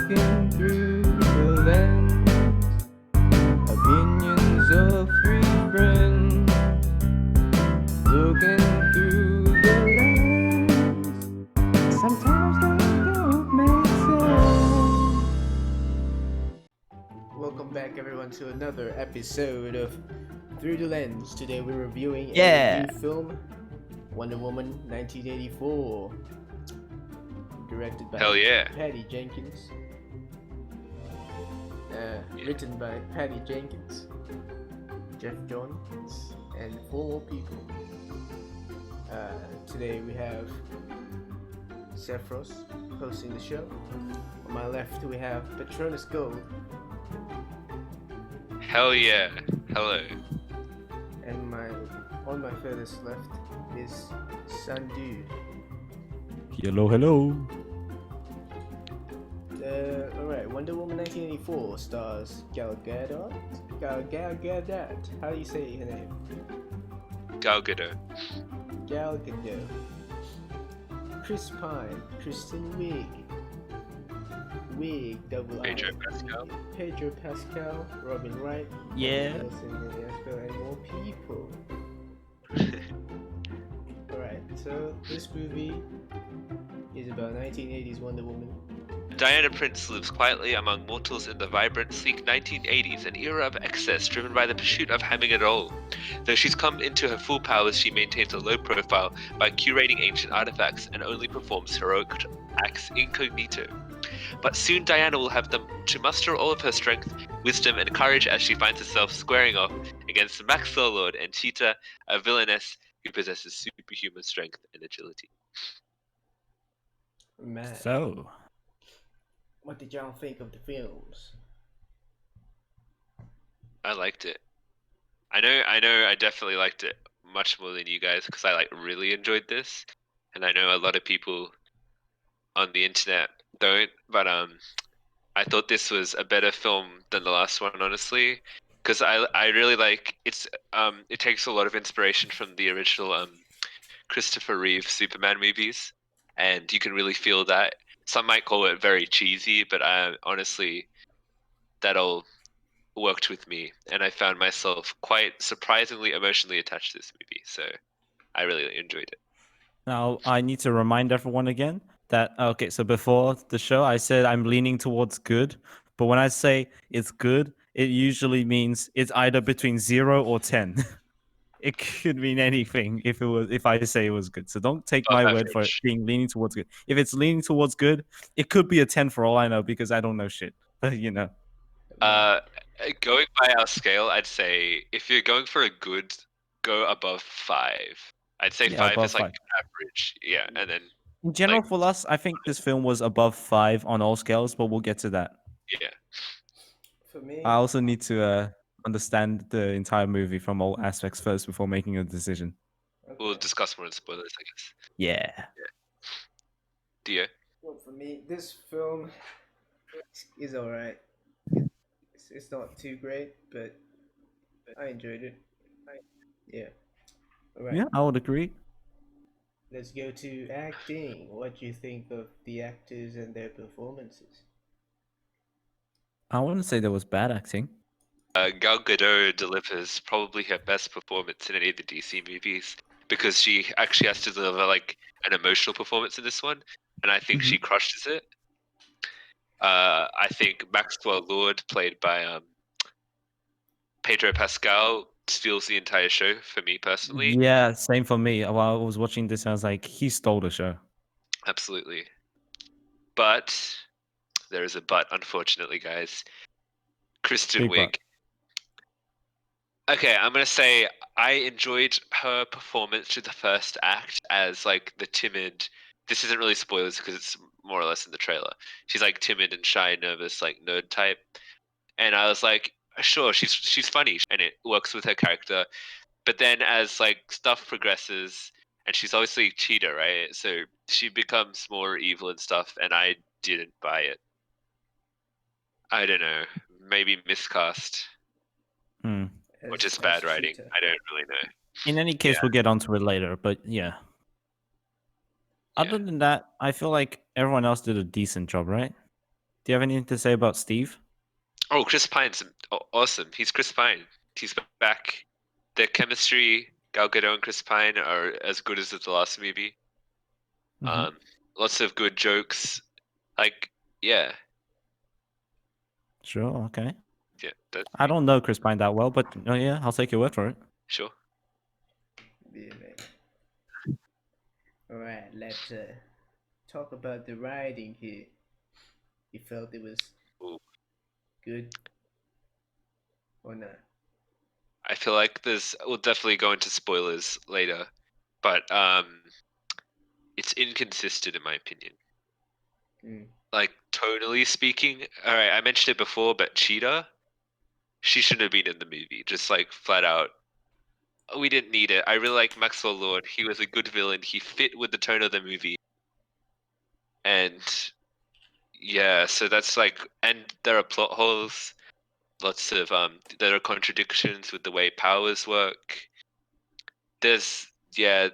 Looking through the lens, opinions of three friends. Looking through the lens, sometimes they don't make sense. Welcome back, everyone, to another episode of Through the Lens. Today we're reviewing a new film, Wonder Woman 1984. Directed by Hell yeah. Patty Jenkins. Written by Patty Jenkins, Jeff Johns, and 4 more people. Today we have Sephros hosting the show. On my left we have Patronus Gold. Hell yeah. Hello. And on my furthest left is Sun Dude. Hello. Alright, Wonder Woman 1984 stars Gal Gadot. How do you say her name? Gal Gadot. Gal Gadot. Chris Pine, Kristen Wiig, double Pedro I. Pascal. Pedro Pascal, Robin Wright, Yeah. and more people. Alright, so this movie is about 1980s Wonder Woman. Diana Prince lives quietly among mortals in the vibrant, sleek 1980s, an era of excess driven by the pursuit of having it all. Though she's come into her full powers, she maintains a low profile by curating ancient artifacts and only performs heroic acts incognito. But soon Diana will have them to muster all of her strength, wisdom, and courage as she finds herself squaring off against the Maxwell Lord and Cheetah, a villainess who possesses superhuman strength and agility. Man, So, what did y'all think of the films? I liked it. I know I definitely liked it much more than you guys because I really enjoyed this. And I know a lot of people on the internet don't, but I thought this was a better film than the last one, honestly. Because I really like it takes a lot of inspiration from the original Christopher Reeve Superman movies, and you can really feel that. Some might call it very cheesy, but honestly, that all worked with me, and I found myself quite surprisingly emotionally attached to this movie. So I really enjoyed it. now I need to remind everyone again that, okay, so before the show, I said I'm leaning towards good. But when I say it's good, it usually means it's either between 0 or 10. It could mean anything if I say it was good. So don't take my word for it being leaning towards good. If it's leaning towards good, it could be a 10 for all I know because I don't know shit. But you know. Going by our scale, I'd say if you're going for a good, go above 5. I'd say Yeah, 5 above is like 5. average. Yeah, and then In general, like, for us, I think this film was above 5 on all scales, but we'll get to that. yeah. For me, I also need to understand the entire movie from all aspects first before making a decision. okay. We'll discuss more in spoilers, I guess. Yeah. Dio? Well, for me, this film is alright. It's not too great, but I enjoyed it. Yeah. Alright. Yeah, I would agree. Let's go to acting. What do you think of the actors and their performances? I wouldn't say there was bad acting. Gal Gadot delivers probably her best performance in any of the DC movies because she actually has to deliver like an emotional performance in this one, and I think she crushes it. I think Maxwell Lord, played by Pedro Pascal, steals the entire show for me personally. Yeah, same for me. While I was watching this, I was like, he stole the show. Absolutely. But there is a but, unfortunately, guys. Kristen Big Wiig. but. Okay, I'm gonna say I enjoyed her performance to the first act as like the timid. This isn't really spoilers because it's more or less in the trailer. She's like timid and shy, nervous, like nerd type, and I was like, sure, she's funny and it works with her character. But then as like stuff progresses, and she's obviously cheetah, right? So she becomes more evil and stuff, and I didn't buy it. I don't know, maybe miscast. Or just bad writing. Cheetah. I don't really know. In any case, we'll get onto it later, but yeah. Other than that, I feel like everyone else did a decent job, right? Do you have anything to say about Steve? Oh, Chris Pine's awesome. He's Chris Pine. He's back. The chemistry, Gal Gadot and Chris Pine are as good as the last movie. Mhm. Lots of good jokes. Like, yeah. Sure. Okay. Yeah, that's I don't know Chris Pine that well, but yeah, I'll take your word for it. sure. Yeah, man. Alright, let's talk about the writing here. You felt it was Ooh. good or not? I feel like we'll definitely go into spoilers later, but it's inconsistent in my opinion. Mm. Like tonally speaking, all right, I mentioned it before, but Cheetah, she shouldn't have been in the movie. Just like flat out, we didn't need it. I really like Maxwell Lord. He was a good villain. He fit with the tone of the movie, and yeah, so that's like, and there are plot holes. Lots of there are contradictions with the way powers work. There's yeah,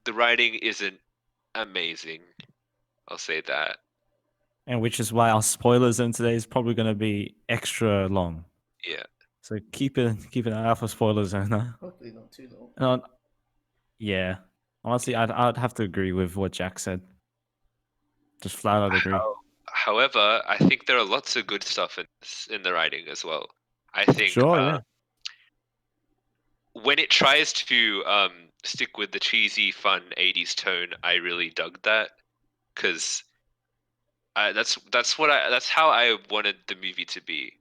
the writing isn't amazing. I'll say that. And which is why our spoiler zone today is probably going to be extra long. Yeah. So keep an eye out for spoiler zone. Huh? Hopefully not too long. Yeah. Honestly, I'd have to agree with what Jack said. Just flat out agree. However, I think there are lots of good stuff in the writing as well. I think Sure, yeah. when it tries to stick with the cheesy, fun '80s tone, I really dug that because that's how I wanted the movie to be.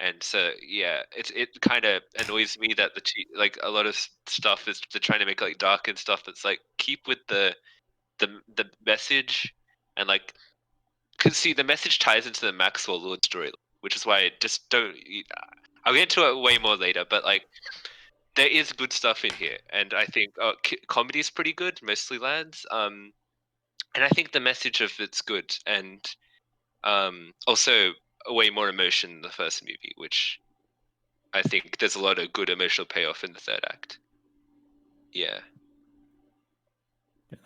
And so yeah, it kind of annoys me that like a lot of stuff is they're trying to make like dark and stuff. That's like keep with the message and like. Because see, the message ties into the Maxwell Lord story, which is why I just don't. I'll get into it way more later, but like, there is good stuff in here, and I think comedy is pretty good, mostly lands. And I think the message of it's good, and also way more emotion in the first movie, which I think there's a lot of good emotional payoff in the third act. Yeah.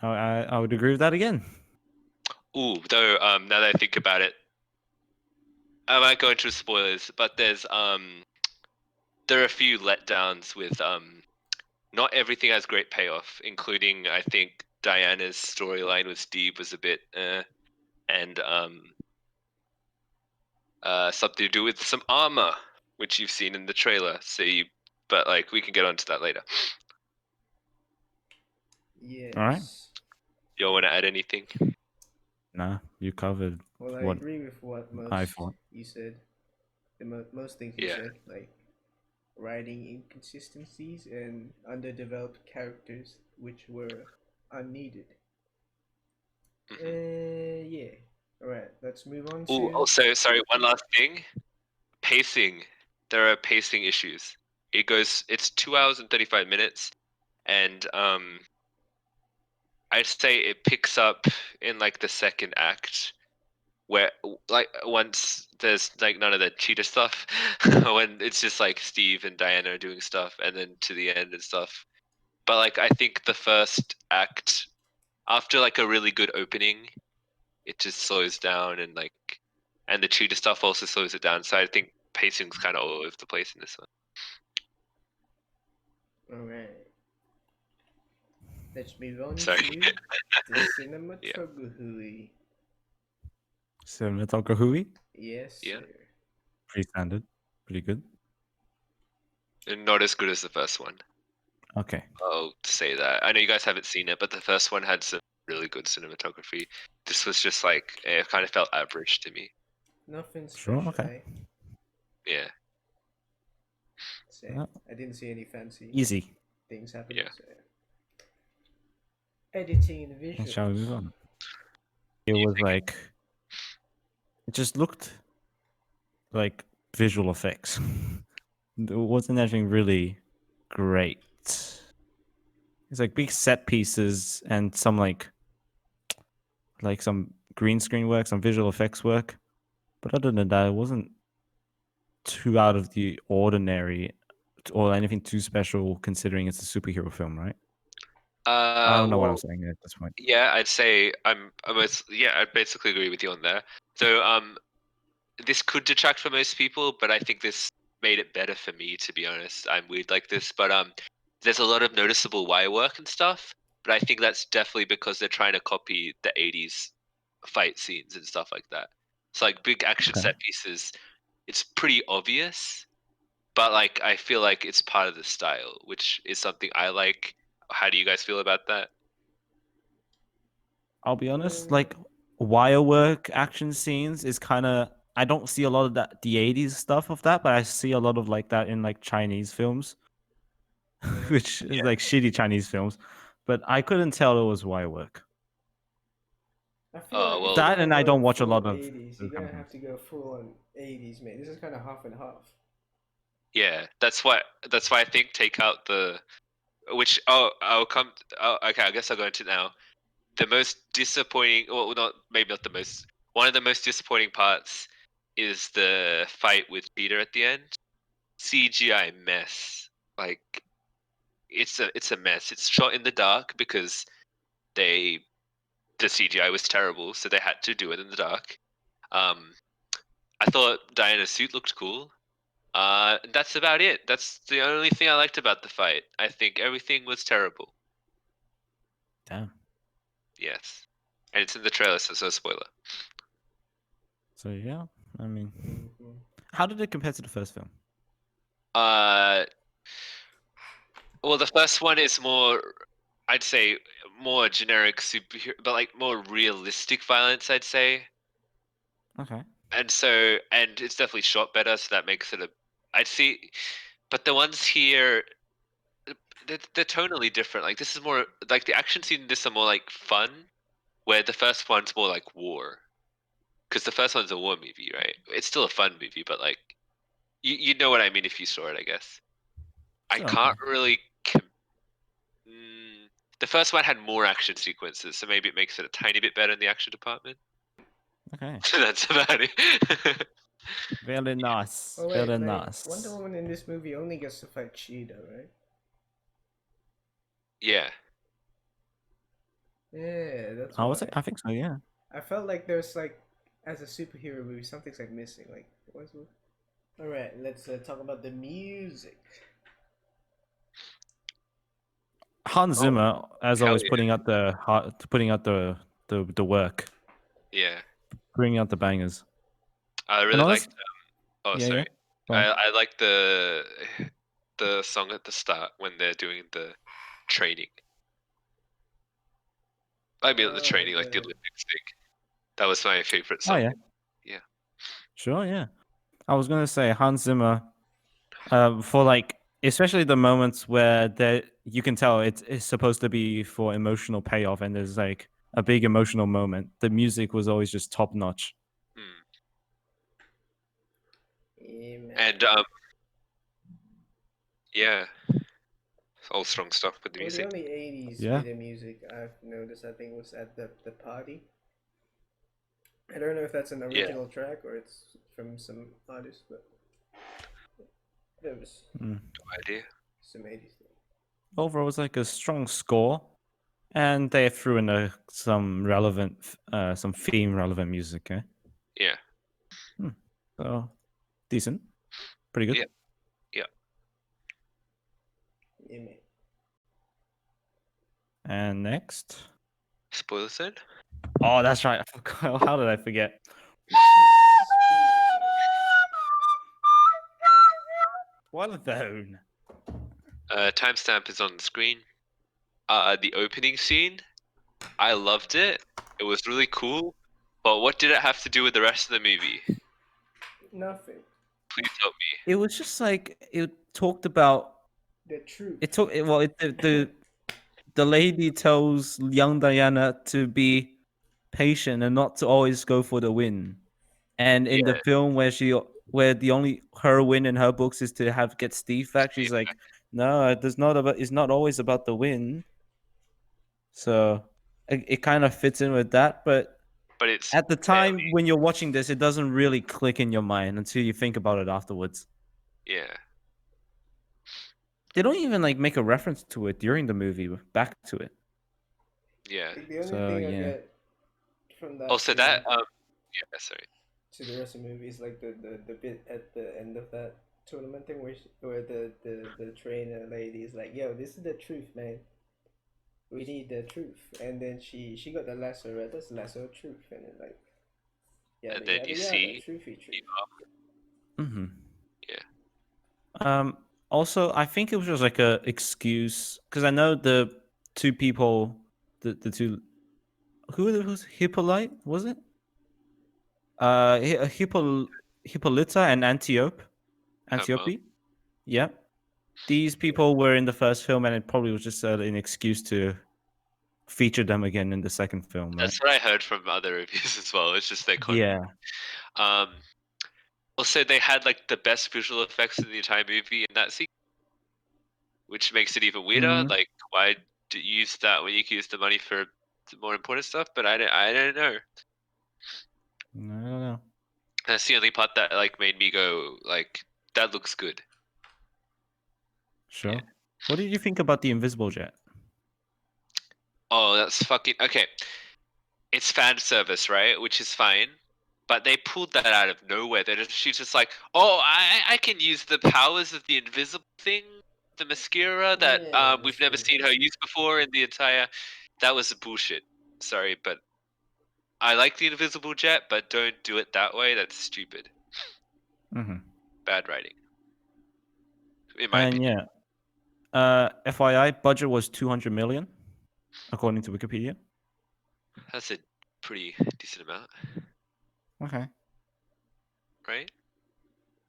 I would agree with that again. Ooh, though, now that I think about it, I might go into spoilers, but there are a few letdowns with not everything has great payoff, including I think Diana's storyline with Steve was a bit and something to do with some armor, which you've seen in the trailer. But like we can get onto that later. Yes. All right. Y'all want to add anything? Nah, you covered Well, I what agree with what I most thought. you said. Most things you Yeah. said, like writing inconsistencies and underdeveloped characters, which were unneeded. Yeah. All right. Let's move on Oh, to. also, sorry, one last thing. Pacing. There are pacing issues. It's 2 hours and 35 minutes, and I'd say it picks up in like the second act, where like once there's like none of the cheetah stuff, when it's just like Steve and Diana doing stuff, and then to the end and stuff. But like I think the first act, after like a really good opening, it just slows down and the cheetah stuff also slows it down. So I think pacing's kind of all over the place in this one. All right. Let's move on Sorry. to the cinematography. Cinematography? Yes, Yeah. sir. Pretty standard. Pretty good. And not as good as the first one. Okay. I'll say that. I know you guys haven't seen it, but the first one had some really good cinematography. This was just like it kind of felt average to me. Nothing Sure, special. okay. Yeah. So, Yeah. I didn't see any fancy Easy. things happening. Yeah. So. Editing and visuals. Shall we move on? It was like it just looked like visual effects. It wasn't anything really great. It's like big set pieces and some like some green screen work, some visual effects work. But other than that, it wasn't too out of the ordinary or anything too special considering it's a superhero film, right? I don't know what I'm saying at this point. Yeah, I'd say I basically agree with you on there. So this could detract for most people, but I think this made it better for me, to be honest. I'm weird like this, but there's a lot of noticeable wire work and stuff, but I think that's definitely because they're trying to copy the 80s fight scenes and stuff like that. So like big action set pieces, it's pretty obvious, but like I feel like it's part of the style, which is something I like. How do you guys feel about that? I'll be honest, like wire work action scenes is kind of, I don't see a lot of that, the 80s stuff of that, but I see a lot of like that in like Chinese films, which is like shitty Chinese films. But I couldn't tell it was wire work. I feel like well, that, and I don't watch a full lot of 80s, you're gonna have to go full on 80s, mate. This is kind of half and half. Yeah, that's why I think take out the, which I'll come. Oh, okay, I guess I'll go into it now. The most disappointing, well, not maybe not the most. One of the most disappointing parts is the fight with Peter at the end. CGI mess. Like it's a mess. It's shot in the dark because the CGI was terrible, so they had to do it in the dark. I thought Diana's suit looked cool. That's about it. That's the only thing I liked about the fight. I think everything was terrible. Damn. Yes, and it's in the trailer, so it's no spoiler. So yeah, I mean, how did it compare to the first film? Well, the first one is more, I'd say, more generic superhero, but like more realistic violence, I'd say. Okay. And it's definitely shot better, so that makes it I'd see, but the ones here, they're tonally different. Like this is more like the action scene in this are more like fun, where the first one's more like war. Because the first one's a war movie, right? It's still a fun movie, but like, you know what I mean if you saw it, I guess. I So, can't really. The first one had more action sequences, so maybe it makes it a tiny bit better in the action department. Okay. That's about it. Very nice. Oh wait, Very like, nice. Wonder Woman in this movie only gets to fight Cheetah, right? Yeah. Yeah, that's I why. was. I think so. Yeah. I felt like there's like, as a superhero movie, something's like missing. Like, what's it? All right, let's talk about the music. Hans Zimmer, as always, yeah. putting out the work. Yeah. Bringing out the bangers. I really liked. Oh, yeah, sorry. yeah. I like the song at the start when they're doing the training. I mean, the training, like the Olympics thing. That was my favorite song. Oh yeah. Yeah. Sure. Yeah. I was gonna say Hans Zimmer, for like, especially the moments where you can tell it's supposed to be for emotional payoff, and there's like a big emotional moment. The music was always just top notch. And yeah, all strong stuff with the music. The only 80s bit of music I've noticed, I think, was at the party. I don't know if that's an original track or it's from some artist, but there was no idea. Some 80s thing. Overall, it was like a strong score, and they threw in some relevant, some theme relevant music. Eh? Yeah. So decent, pretty good. Yeah. Yeah, mate. And next, spoiler zone. Oh, that's right. I forgot. How did I forget? What zone? Timestamp is on the screen. The opening scene, I loved it. It was really cool. But what did it have to do with the rest of the movie? Nothing. Please help me. It was just like it talked about the truth. The lady tells young Diana to be patient and not to always go for the win. And in the film where the only her win in her books is to get Steve back, she's like, no, it's not always about the win. So it kind of fits in with that, but it's at the time when you're watching this, it doesn't really click in your mind until you think about it afterwards. Yeah. They don't even like make a reference to it during the movie. Back to it. Yeah. The only thing I get from that. Also, that. Yeah. Sorry. to the rest of the movie is like the bit at the end of that tournament thing where the trainer lady is like, "Yo, this is the truth, man. We need the truth." And then she got the lasso, right? That's the lasso of truth, and then like And yada then yada you yada, see, truthy truth. Mm-hmm. yeah, Also, I think it was just like a excuse because I know the two people, the two, who's Hippolyte, was it? Hippolyta and Homo. Antiope. Yeah, these people were in the first film, and it probably was just an excuse to feature them again in the second film, right? That's what I heard from other reviews as well. It's just their Yeah. Um, also, they had like the best visual effects in the entire movie in that scene, which makes it even weirder. Mhm. Like, why do you use that when you can use the money for more important stuff? But I don't know. No. That's the only part that like made me go like, that looks good. Sure. Yeah. What did you think about the invisible jet? Oh, that's fucking okay. It's fan service, right? Which is fine. But they pulled that out of nowhere. She's just like, oh, I can use the powers of the invisible thing, the mascara that Yeah, we've that's never true. seen her use before in the entire. That was bullshit. Sorry, but I like the invisible jet, but don't do it that way. That's stupid. Mm-hmm. Bad writing, in my And opinion. yeah, FYI, budget was 200 million, according to Wikipedia. That's a pretty decent amount, Okay, right?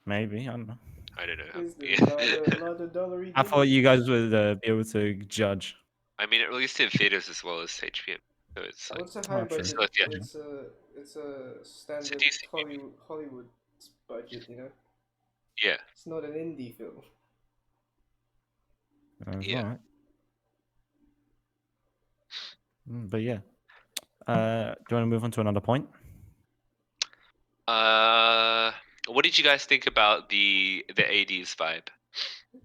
maybe I don't know. I don't know. Is the Yeah. lot of dollary I thought dilly? you guys would be able to judge. I mean, it released in theaters as well as HBM, so it's Oh, like it's a high Oh, true. budget. so yeah, It's a it's a standard decent movie. Hollywood budget. You know, Yeah, it's not an indie film. That's yeah. right. But yeah, do you want to move on to another point? What did you guys think about the '80s vibe?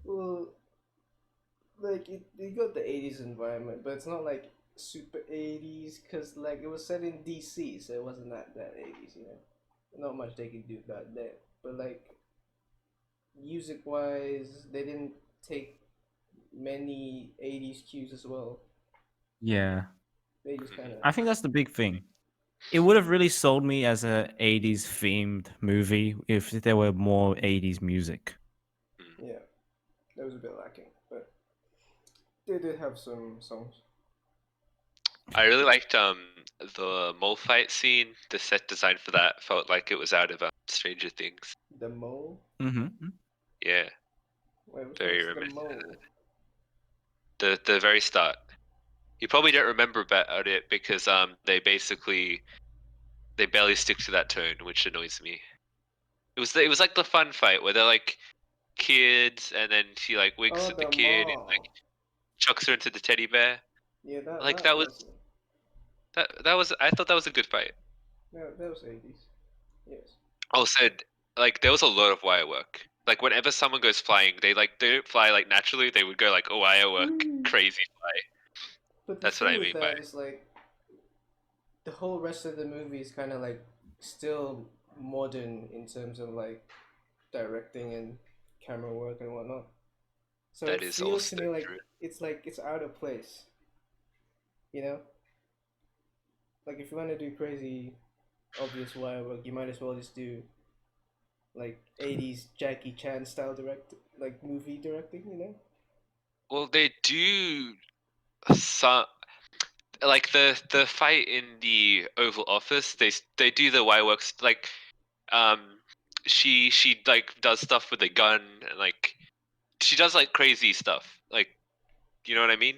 Well, like it got the '80s environment, but it's not like super '80s because like it was set in DC, so it wasn't that '80s. You know, not much they could do about that. But like music wise, they didn't take many '80s cues as well. Yeah, They just kind of I think that's the big thing. It would have really sold me as a 80s themed movie if there were more 80s music. yeah, that was a bit lacking, but they did have some songs. I really liked the mole fight scene. The set design for that felt like it was out of Stranger Things. The mole. Mm-hmm. Yeah, Wait, which very one's the reminiscent. mole? The very start. You probably don't remember about it because they barely stick to that tone, which annoys me. It was like the fun fight where they're like kids, and then she like winks Oh, at the the kid and like mall. chucks her into the teddy bear. Yeah, that Like that was that was I thought that was a good fight. that was '80s. Yes. Also, like there was a lot of wire work. Like whenever someone goes flying, they don't fly like naturally. They would go like a wire work Mm. crazy fly. But the That's what thing I with mean by that is like the whole rest of the movie is kind of like still modern in terms of like directing and camera work and whatnot. So that it is feels to also me true. like it's out of place. You know, like if you want to do crazy, obvious wire work, you might as well just do like '80s Jackie Chan style like movie directing. You know. Well, they do some like the fight in the Oval Office. They do the wire works like um she like does stuff with a gun and like she does like crazy stuff. Like you know what I mean?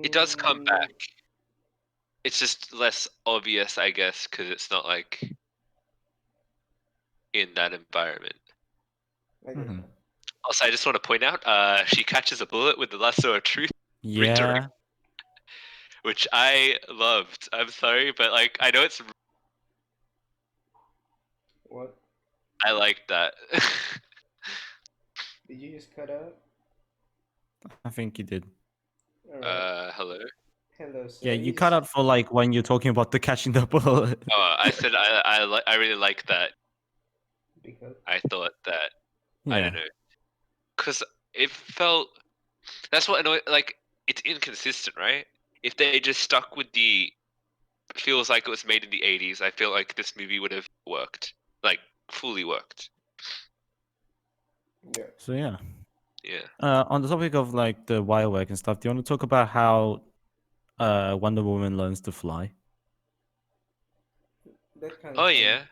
It does come Mm, back. It's just less obvious, I guess, because it's not like in that environment. I get Mm-hmm. that. Also, I just want to point out, she catches a bullet with the lasso of truth redirect, Yeah, which I loved. I'm sorry, but like I know it's What I like that. did you just cut out? I think you did. All right. Hello. Hello, sir. Yeah, you cut out for like when you're talking about the catching the bullet. Oh, I said I really like that. Because I thought that I Yeah. don't know, because it felt that's what annoyed. Like it's inconsistent, right? If they just stuck with the feels like it was made in the 80s, I feel like this movie would have worked, like fully worked. yeah. So yeah. Yeah. On the topic of like the wire work and stuff, do you want to talk about how Wonder Woman learns to fly? That kind of Oh funny. yeah,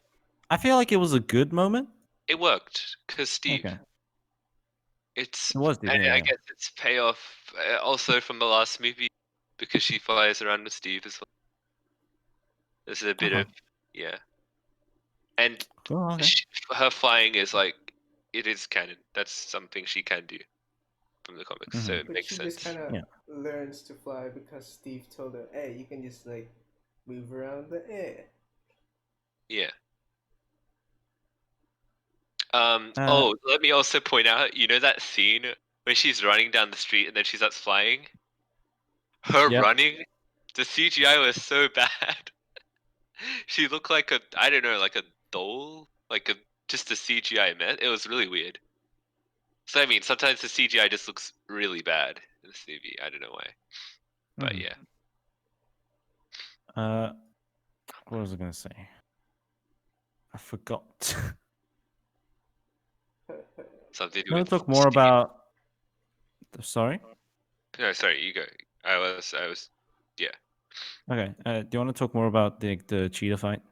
I feel like it was a good moment. it worked because Steve. Okay. It's It was, yeah. I guess it's payoff also from the last movie because she flies around with Steve as well. There's a bit of yeah, and Oh, okay. her flying is like it is canon. That's something she can do from the comics, so it But makes she sense. just kind of Yeah. learns to fly because Steve told her, "Hey, you can just like move around the air." Yeah. Uh, Oh, let me also point out, you know that scene when she's running down the street and then she starts flying? Her Yep. running, the CGI was so bad. She looked like a, I don't know, like a doll, like a just a CGI mess. It was really weird. So I mean, sometimes the CGI just looks really bad in this movie. I don't know why, but Mhm. yeah. What was I gonna say? I forgot. Something to do You want with to talk more Steve. about? Sorry. No, sorry, you go. I was, yeah. Okay. Do you want to talk more about the cheetah fight?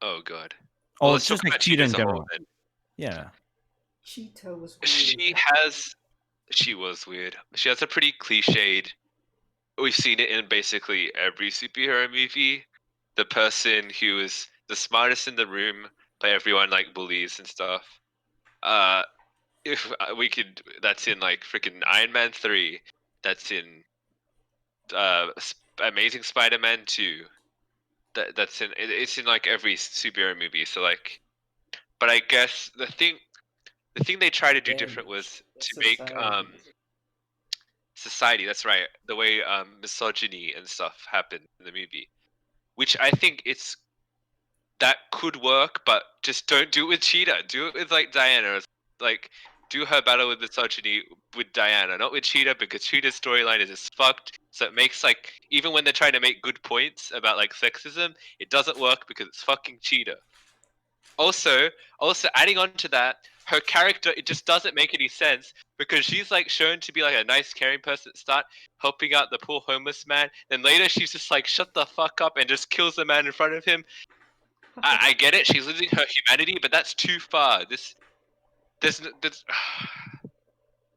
Oh god. Well, Or let's talk just like about cheetah Cheetah in as a whole general? then. Yeah. Cheetah was weird. She was weird. She has a pretty cliched. We've seen it in basically every superhero movie. The person who is the smartest in the room, but everyone like bullies and stuff. If we could, that's in like freaking Iron Man 3. That's in Amazing Spider-Man 2. That's in it's in like every superhero movie. So like, but I guess the thing they try to do different was to make society, that's right, the way misogyny and stuff happen in the movie, which I think it's that could work, but just don't do it with Cheetah. Do it with like Diana. Like do her battle with misogyny with Diana, not with Cheetah, because Cheetah's storyline is just fucked. So it makes like even when they're trying to make good points about like sexism, it doesn't work because it's fucking Cheetah. Also, adding on to that, her character, it just doesn't make any sense because she's like shown to be like a nice, caring person at the start, helping out the poor homeless man. Then later, she's just like, shut the fuck up and just kills the man in front of him. I get it, she's losing her humanity, but that's too far. There's.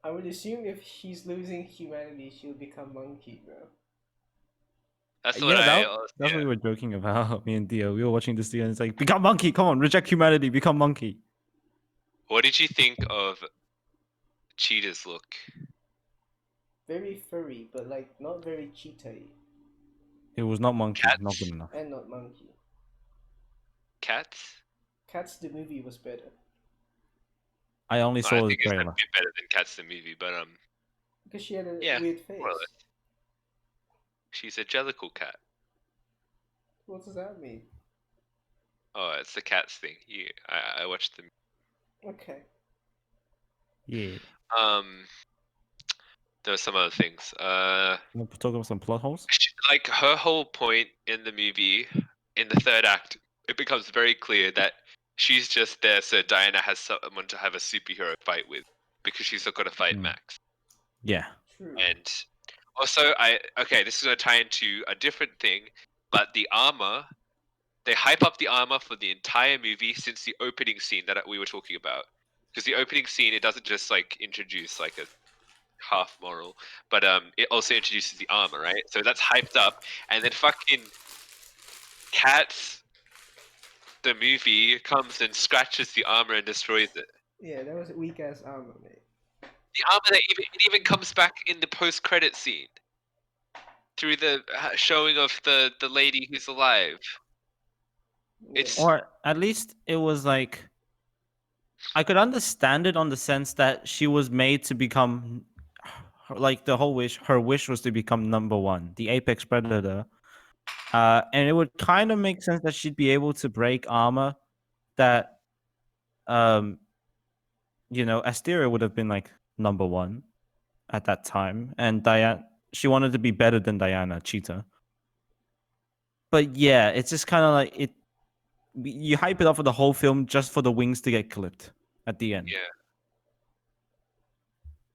I would assume if she's losing humanity, she'll become monkey, bro. That's what Yeah, I. that's what we were joking about. Me and Dio, we were watching this deal, and it's like, become monkey. Come on, reject humanity, become monkey. What did you think of Cheetah's look? Very furry, but like not very cheetah-y. It was not monkey, not good Cats? enough. And not monkey. Cats? Cats the movie was better. I only I saw the think it's a trailer. bit better than Cats the movie, but Because she had a yeah, weird face. more or less. She's a jellicle cat. What does that mean? Oh, it's the cats thing. I watched them. Okay. Yeah. There were some other things. You want to talk about some plot holes? Like her whole point in the movie, in the third act, it becomes very clear that she's just there so Diana has someone to have a superhero fight with because she's not going to fight Max. Yeah. True. And also, this is going to tie into a different thing, but the armor. They hype up the armor for the entire movie since the opening scene that we were talking about. Because the opening scene, it doesn't just like introduce like a half moral, but it also introduces the armor, right? So that's hyped up, and then fucking Cats, the movie, comes and scratches the armor and destroys it. Yeah, that was a weak ass armor, mate. The armor that even comes back in the post credit scene through the showing of the lady who's alive. Yeah. It's Or at least it was like, I could understand it on the sense that she was made to become, like the whole wish, her wish was to become number one, the apex predator. And it would kind of make sense that she'd be able to break armor that, Asteria would have been like number one at that time, and Diana, she wanted to be better than Diana, Cheetah. But yeah, it's just kind of like it. You hype it up for the whole film just for the wings to get clipped at the end.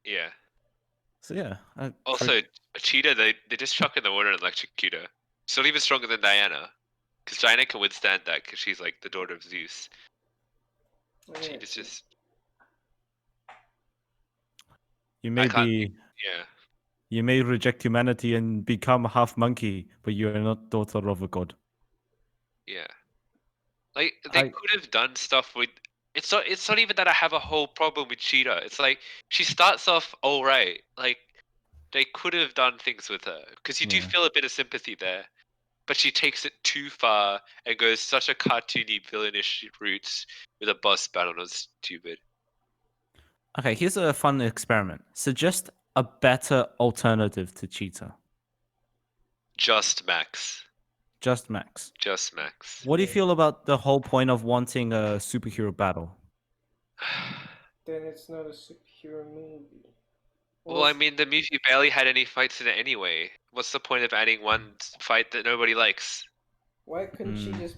Yeah. So yeah. Also, Cheetah, they just chuck in the water and electrocute her. Still even stronger than Diana, because Diana can withstand that because she's like the daughter of Zeus. Cheetah's just. You may be. Yeah. You may reject humanity and become half monkey, but you are not daughter of a god. Yeah. Like they could have done stuff with. It's not even that I have a whole problem with Cheetah. It's like she starts off all right. Like they could have done things with her because you do feel a bit of sympathy there, but she takes it too far and goes such a cartoony villainish route with a boss battle. It's stupid. Okay, here's a fun experiment. Suggest a better alternative to Cheetah. Just Max. Just Max. Just Max. What do you feel about the whole point of wanting a superhero battle? Then it's not a superhero movie. Well, I mean, the movie barely had any fights in it anyway. What's the point of adding one fight that nobody likes? Why couldn't she just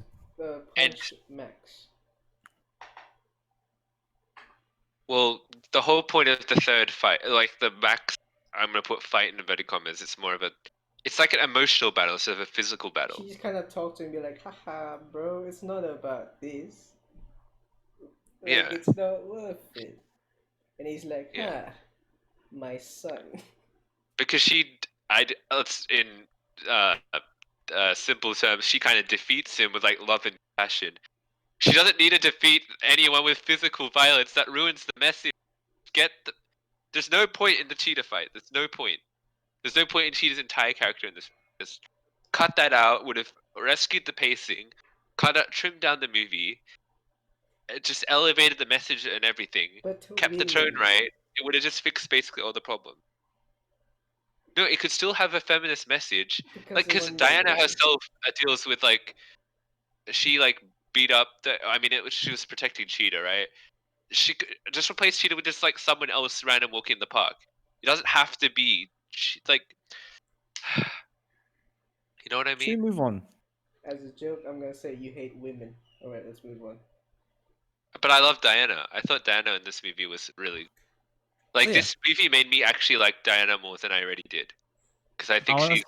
punch Max? Well, the whole point of the third fight, like the Max, I'm gonna put fight in inverted commas. It's more of a, it's like an emotional battle instead of a physical battle. She just kind of talked to him and be like, haha, bro, it's not about this. Like, yeah. It's not worth it. And he's like, my son. Because it's in simple terms, she kind of defeats him with like love and passion. She doesn't need to defeat anyone with physical violence. That ruins the message. There's no point in the Cheetah fight. There's no point. There's no point in Cheetah's entire character in this. Just cut that out. Would have rescued the pacing. Trimmed down the movie. It just elevated the message and everything. Kept the tone right. It would have just fixed basically all the problem. No, it could still have a feminist message, because Diana herself deals with she beat up she was protecting Cheetah, right? She could just replace Cheetah with just someone else random walking in the park. It doesn't have to be you know what I mean? Should we move on? As a joke, I'm gonna say you hate women. All right, let's move on. But I love Diana. I thought Diana in this movie was really this movie made me actually like Diana more than I already did, because I think I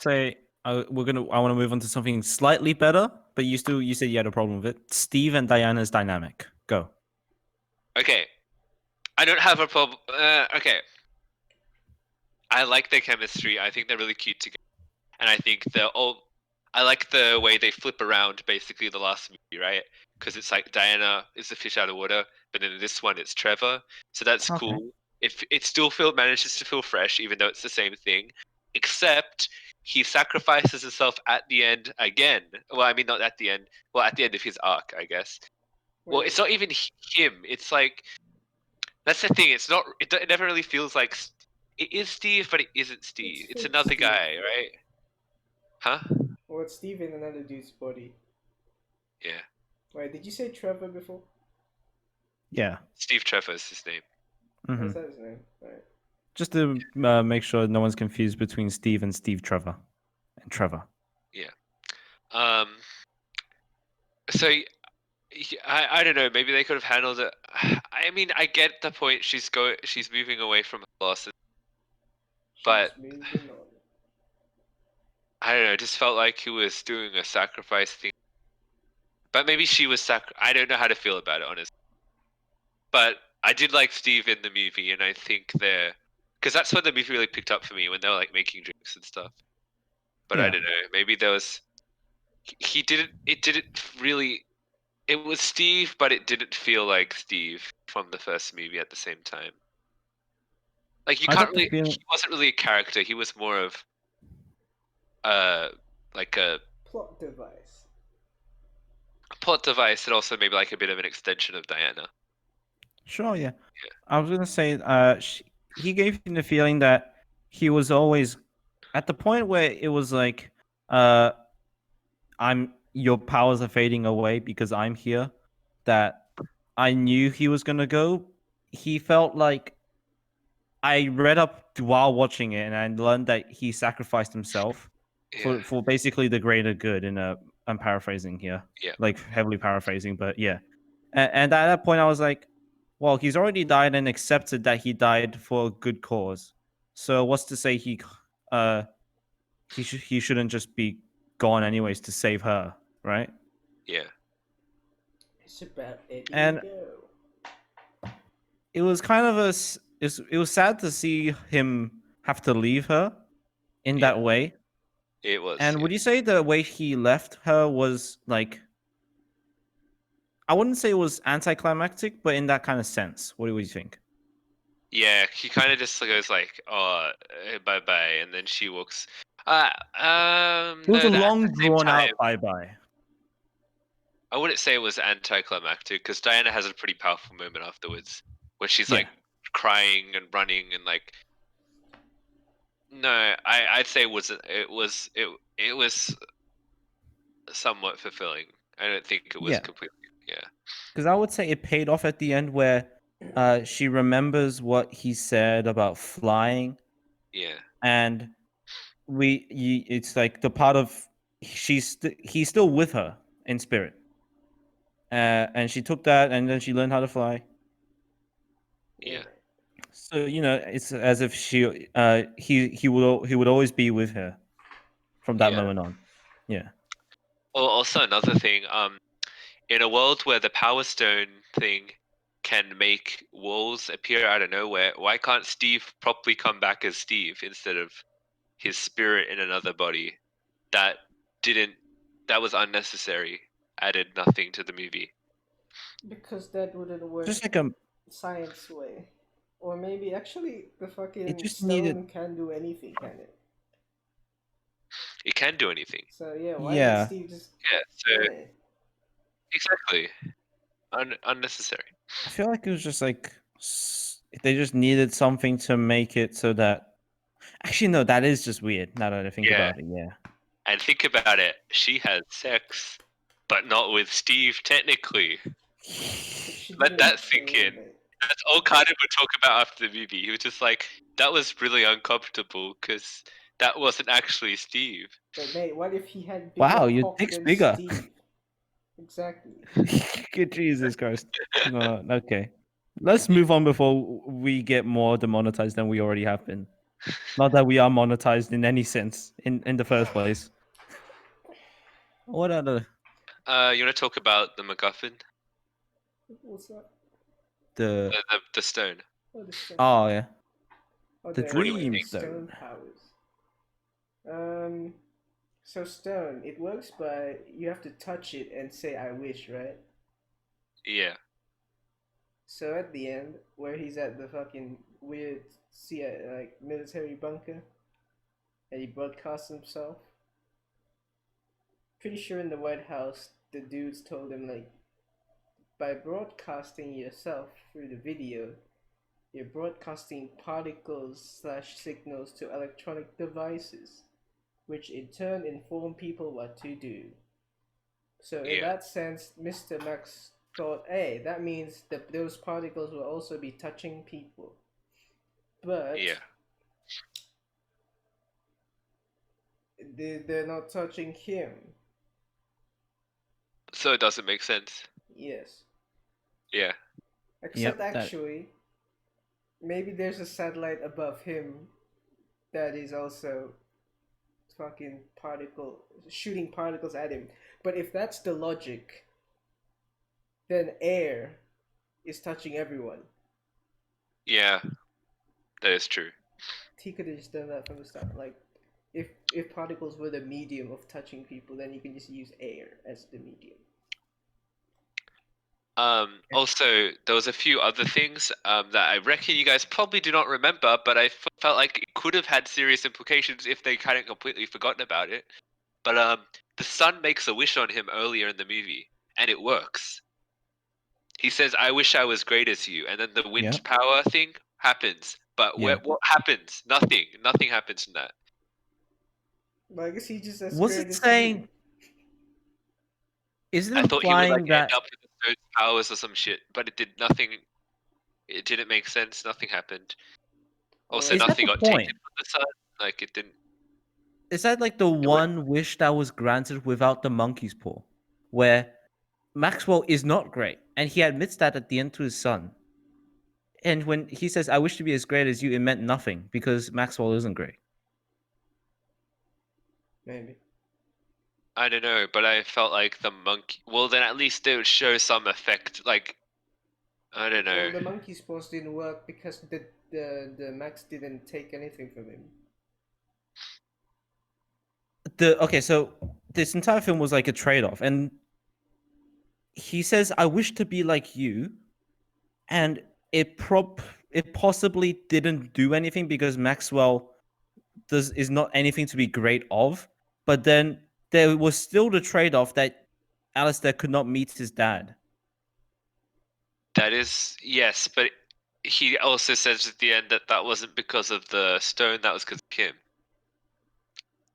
want to move on to something slightly better, but you said you had a problem with it. Steve and Diana's dynamic. Go. Okay, I don't have a problem. Okay, I like their chemistry. I think they're really cute together, and I think I like the way they flip around basically the last movie, right? Because it's like Diana is the fish out of water, but then in this one it's Trevor, so that's cool. If it still manages to feel fresh, even though it's the same thing, except he sacrifices himself at the end again. Well, I mean, not at the end. Well, at the end of his arc, I guess. Well, it's not even him. It's that's the thing. It's not. It never really feels like it is Steve, but it isn't Steve. It's another guy, right? Huh? Well, it's Steve in another dude's body. Yeah. Wait, did you say Trevor before? Yeah. Steve Trevor is his name. Mm-hmm. Is that his name? Right. Just to make sure no one's confused between Steve and Steve Trevor. And Trevor. Yeah. So I don't know. Maybe they could have handled it. I mean, I get the point. She's moving away from her losses, but I don't know. It just felt like he was doing a sacrifice thing. But maybe she was I don't know how to feel about it, honestly. But I did like Steve in the movie, and I think because that's when the movie really picked up for me, when they were making drinks and stuff. But I don't know. Maybe there was. It didn't really. It was Steve, but it didn't feel like Steve from the first movie at the same time. You can't really. He wasn't really a character. He was more of. A plot device. A plot device, and also maybe a bit of an extension of Diana. Sure, yeah. I was gonna say, he gave me the feeling that he was always at the point where it was like, your powers are fading away because I'm here. That I knew he was gonna go. He felt like I read up while watching it, and I learned that he sacrificed himself Yeah, for basically the greater good. I'm paraphrasing here, yeah, like heavily paraphrasing, but yeah. And at that point, I was like, well, he's already died and accepted that he died for a good cause. So what's to say he shouldn't just be gone anyways to save her, right? yeah, It's about letting you And go. it was kind of it was sad to see him have to leave her in yeah. that way. It was. And Yeah. would you say the way he left her was like, I wouldn't say it was anticlimactic, but in that kind of sense? What do you think? Yeah, he kind of just goes like, "Oh, bye bye," and then she walks. It was No, a at long, the same drawn time, out bye bye. I wouldn't say it was anticlimactic because Diana has a pretty powerful moment afterwards where she's Yeah. like crying and running and like. No, I'd say it was somewhat fulfilling. I don't think it was Yeah. completely. Yeah, Because I would say it paid off at the end where she remembers what he said about flying, yeah, and it's like the part of he's still with her in spirit. And she took that, and then she learned how to fly. Yeah, yeah, man. So it's as if he would always be with her from that yeah. moment on. Yeah. Well, also another thing, in a world where the Power Stone thing can make walls appear out of nowhere, why can't Steve properly come back as Steve instead of his spirit in another body? That didn't. That was unnecessary. Added nothing to the movie. Because that wouldn't work Just like science way. Or maybe actually the it fucking just needed. stone can do anything, can it? It can do anything. So yeah, why did Yeah. Steve just Yeah. So yeah. exactly. Unnecessary. I feel like it was just like they just needed something to make it so that. Actually, no, that is just weird. Now that I think Yeah. about it, yeah. And think about it. She had sex, but not with Steve. Technically, But she let didn't that say sink in. that. That's all kind of would talk about after the movie. He was just like, that was really uncomfortable because that wasn't actually Steve. But mate, what if he had bigger Wow, your cock dick's than bigger. Steve? Exactly. Good Jesus Christ. No, okay. Let's move on before we get more demonetized than we already have been. Not that we are monetized in any sense in the first place. What other You want to talk about the MacGuffin? What's that? the The stone. Oh, the stone. oh yeah Oh, the the What do you dream think? stone stone. powers. So stone, it works by you have to touch it and say "I wish," right? Yeah. So at the end, where he's at the fucking weird like military bunker, and he broadcasts himself. Pretty sure in the White House, the dudes told him like, by broadcasting yourself through the video, you're broadcasting particles/signals to electronic devices, which in turn inform people what to do. So in Yeah. that sense, Mr. Max thought, hey, that means that those particles will also be touching people. But Yeah. they're not touching him. So it doesn't make sense. Yes. Yeah. Except Yep, that actually, maybe there's a satellite above him that is also fucking shooting particles at him. But if that's the logic, then air is touching everyone. Yeah. That is true. He could have just done that from the start. Like, if particles were the medium of touching people, then you can just use air as the medium. Also, there was a few other things that I reckon you guys probably do not remember, but I felt like it could have had serious implications if they hadn't completely forgotten about it. But the sun makes a wish on him earlier in the movie, and it works. He says, "I wish I was great as you," and then the wind Yep. power thing happens, But Yeah. what happens? Nothing. Nothing happens in that. But I guess he just as Was great it as saying? Is it I thought he would like implying end that? up with the stone's powers or some shit, but it did nothing. It didn't make sense. Nothing happened. Also, Or Is that nothing the got point? taken from the sun. Like it didn't. Is that like the It went, one wish that was granted without the monkey's paw, where Maxwell is not great, and he admits that at the end to his son. And when he says, "I wish to be as great as you," it meant nothing because Maxwell isn't great. maybe. I don't know, but I felt like the monkey. Well, then at least they would show some effect. Like I don't know. Well, the monkey's paws didn't work because the Max didn't take anything from him. So this entire film was like a trade-off, and he says, "I wish to be like you," and it possibly didn't do anything because Maxwell is not anything to be great of. But then there was still the trade-off that Alistair could not meet his dad. That is yes, but he also says at the end that that wasn't because of the stone. That was because of him.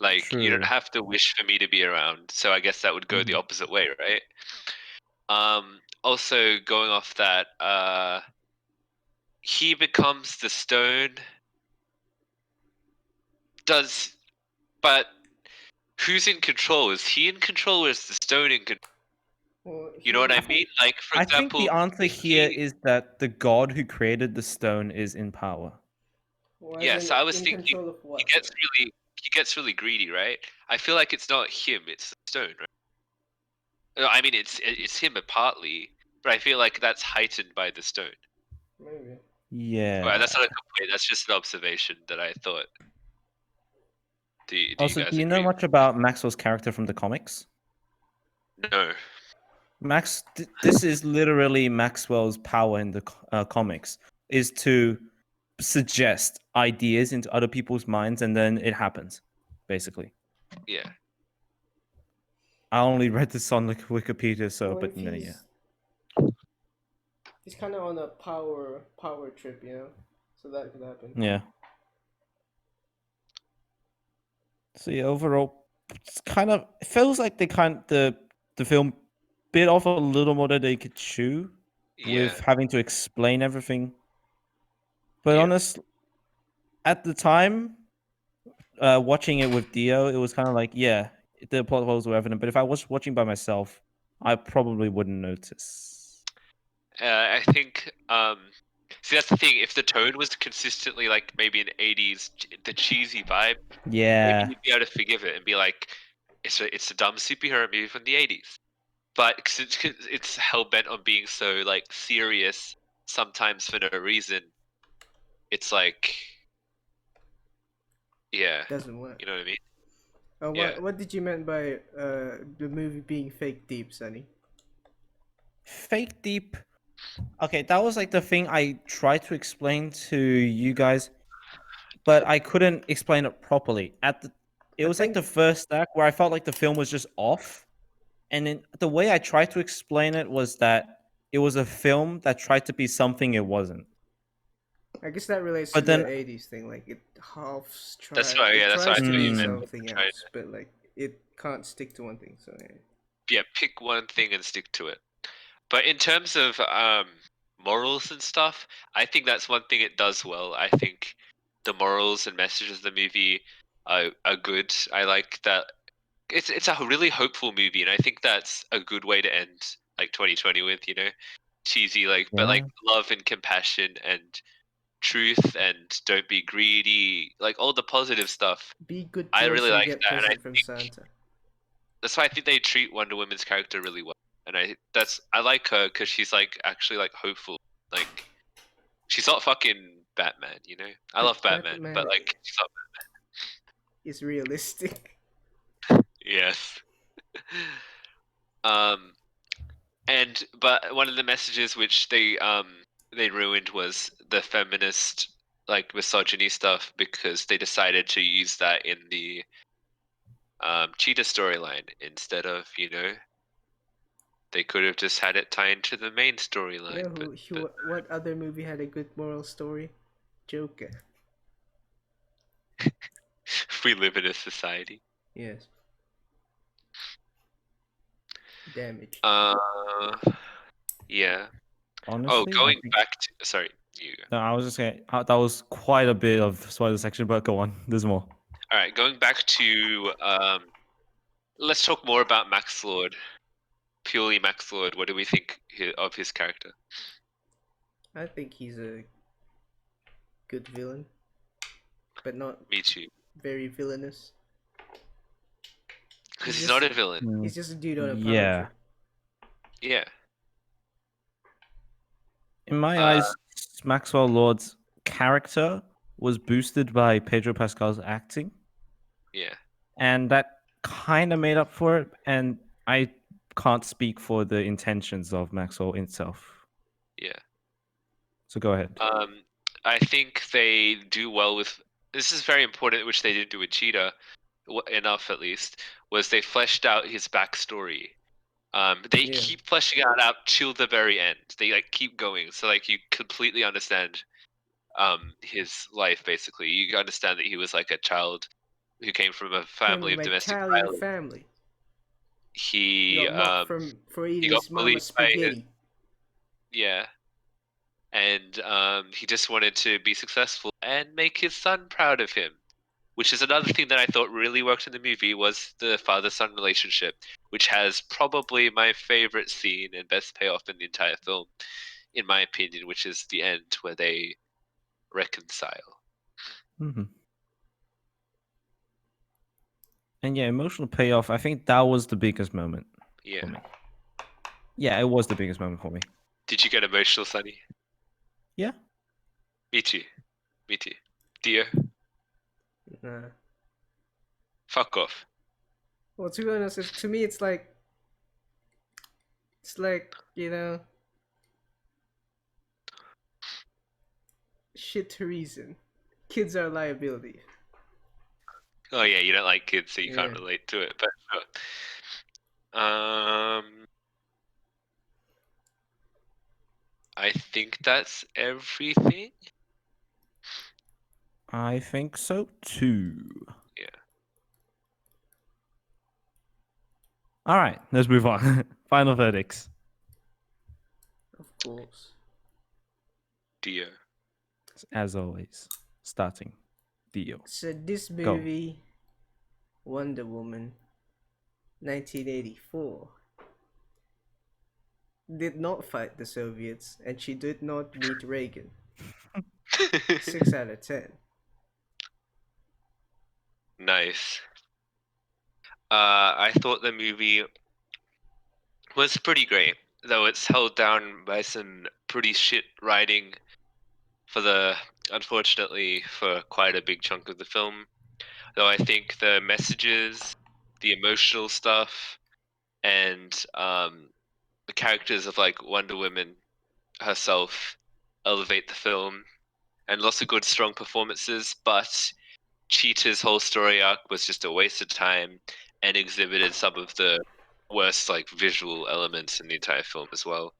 Like you don't True. have to wish for me to be around. So I guess that would go the Mhm. opposite way, right? Also going off that, he becomes the stone. But who's in control? Is he in control or is the stone in control? Well, You know what I he mean? Like for I think the example, answer here he is that the god who created the stone is in power. was yes, I was in thinking control of he what gets though? he gets really greedy, right? I feel like it's not him, it's the stone, right? No, I mean it's him partly, but I feel like that's heightened by the stone. Maybe. Well, Yeah. that's not a complaint. That's just an observation that I thought. Do you Also, do guys you know agree? much about Maxwell's character from the comics? No. This is literally Maxwell's power in the comics, is to suggest ideas into other people's minds, and then it happens, basically. Yeah. I only read this on like Wikipedia, so Well, if but no, yeah. he's kind of on a power trip, you know, so that could happen. Yeah. So yeah, overall, it's kind of it feels like the film bit off a little more than they could chew Yeah. with having to explain everything. But Yeah. honestly, at the time, watching it with Dio, it was kind of like, yeah, the plot holes were evident. But if I was watching by myself, I probably wouldn't notice. I think see that's the thing. If the tone was consistently like maybe an '80s the cheesy vibe, maybe Yeah, you'd be able to forgive it and be like, it's a dumb superhero movie from the '80s. But since it's hell bent on being so like serious, sometimes for no reason, it's like, yeah, Doesn't work. you know what I mean? What Yeah. what did you mean by the movie being fake deep, Sonny? fake deep. Okay, that was like the thing I tried to explain to you guys, but I couldn't explain it properly. It I was like think the first act where I felt like the film was just off, and then the way I tried to explain it was that it was a film that tried to be something it wasn't. I guess that relates to But then, the '80s thing. Like it That's what tries I to thought be you meant. mm, something Trying else, but like it can't stick to one thing. So yeah. yeah, pick one thing and stick to it. But in terms of morals and stuff, I think that's one thing it does well. I think the morals and messages of the movie are good. I like that it's a really hopeful movie, and I think that's a good way to end like 2020 with, cheesy but like yeah, love and compassion and truth and don't be greedy, like all the positive stuff. Be good I to us really and like get that, and I present from think Santa. that's why I think they treat Wonder Woman's character really well. And I like her because she's like actually like hopeful. Like she's not fucking Batman, you know. I love Batman, but Batman like she's not. is realistic. Yes. um, but one of the messages which they ruined was the feminist like misogyny stuff because they decided to use that in the cheetah storyline instead of they could have just had it tie into the main storyline, Yeah, but what other movie had a good moral story? Joker. We live in a society. Yes. Damage. Yeah. Honestly, I Going think- back to sorry, you go. No, I was just saying that was quite a bit of spoiler section, but go on. There's more. All right, going back to let's talk more about Max Lord. Purely Max Lord. What do we think of his character? I think he's a good villain, but not Me too. very villainous. Because he's just- not a villain. He's just a dude on a power Yeah. trip. Yeah. In my eyes, Maxwell Lord's character was boosted by Pedro Pascal's acting, Yeah. and that kind of made up for it. And I can't speak for the intentions of Maxwell itself. Yeah. So go ahead. I think they do well with. This is very important, which they didn't do with Cheetah, enough at least. Was they fleshed out his backstory. They Yeah. keep fleshing it out till the very end. They like keep going, so like you completely understand, his life basically. You understand that he was like a child who came from a family of domestic Italian violence. family. He Got mocked for eating got his bullied mama's by spaghetti. yeah. And he just wanted to be successful and make his son proud of him, which is another thing that I thought really worked in the movie was the father-son relationship, which has probably my favorite scene and best payoff in the entire film, in my opinion, which is the end where they reconcile. Mm-hmm. And yeah, emotional payoff. I think that was the biggest moment Yeah. for me. Yeah, it was the biggest moment for me. Did you get emotional, Sonny? Yeah. Me too. Me too. Dio, Nah. fuck off. Well, to be honest, to me, it's like, you know, shit to reason. Kids are a liability. Oh yeah, you don't like kids, so you can't Yeah. relate to it. But sure. I think that's everything. I think so too. Yeah. All right, let's move on. Final verdicts. Of course. Dio. As always, starting Dio. So this movie, Wonder Woman, 1984, did not fight the Soviets, and she did not meet Reagan. 6 out of 10. Nice. I thought the movie was pretty great, though it's held down by some pretty shit writing unfortunately, for quite a big chunk of the film. Though I think the messages, the emotional stuff, and the characters of like Wonder Woman herself elevate the film, and lots of good, strong performances, but Cheetah's whole story arc was just a waste of time and exhibited some of the worst like visual elements in the entire film as well.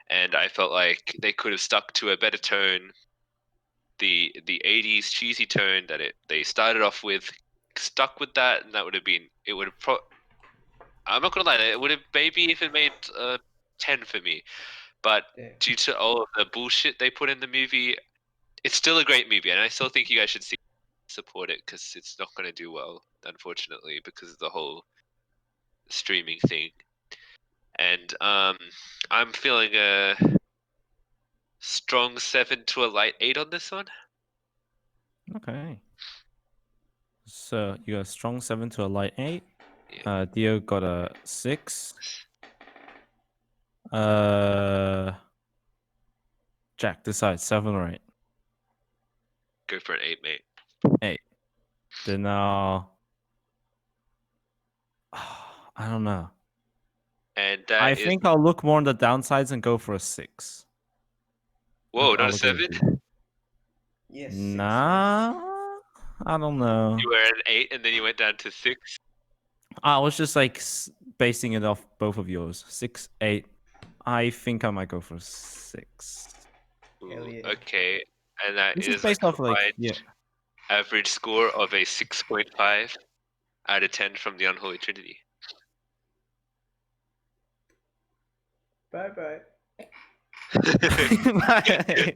And I felt like they could have stuck to a better tone, the 80s cheesy tone that they started off with, stuck with that, and that would have been it would have I'm not gonna lie, it would have maybe even made 10 for me. But Yeah. due to all of the bullshit they put in the movie, it's still a great movie, and I still think you guys should support it because it's not going to do well, unfortunately, because of the whole streaming thing. And I'm feeling a strong 7 to a light 8 on this one. Okay. So you got a strong 7 to a light 8. Yeah. Dio got a 6. Jack, decide 7 or 8. Go for an 8, mate. 8. Then I don't know. And I think I'll look more on the downsides and go for a 6. Whoa, I'll not a look at 7? it. Yes. Nah, I don't know. You were an 8 and then you went down to 6? I was just like basing it off both of yours. 6, 8. I think I might go for 6. Ooh, Hell yeah. okay. and that This is is based a off like combined average score of a 6.5 out of 10 from the Unholy Trinity. Bye bye. yeah.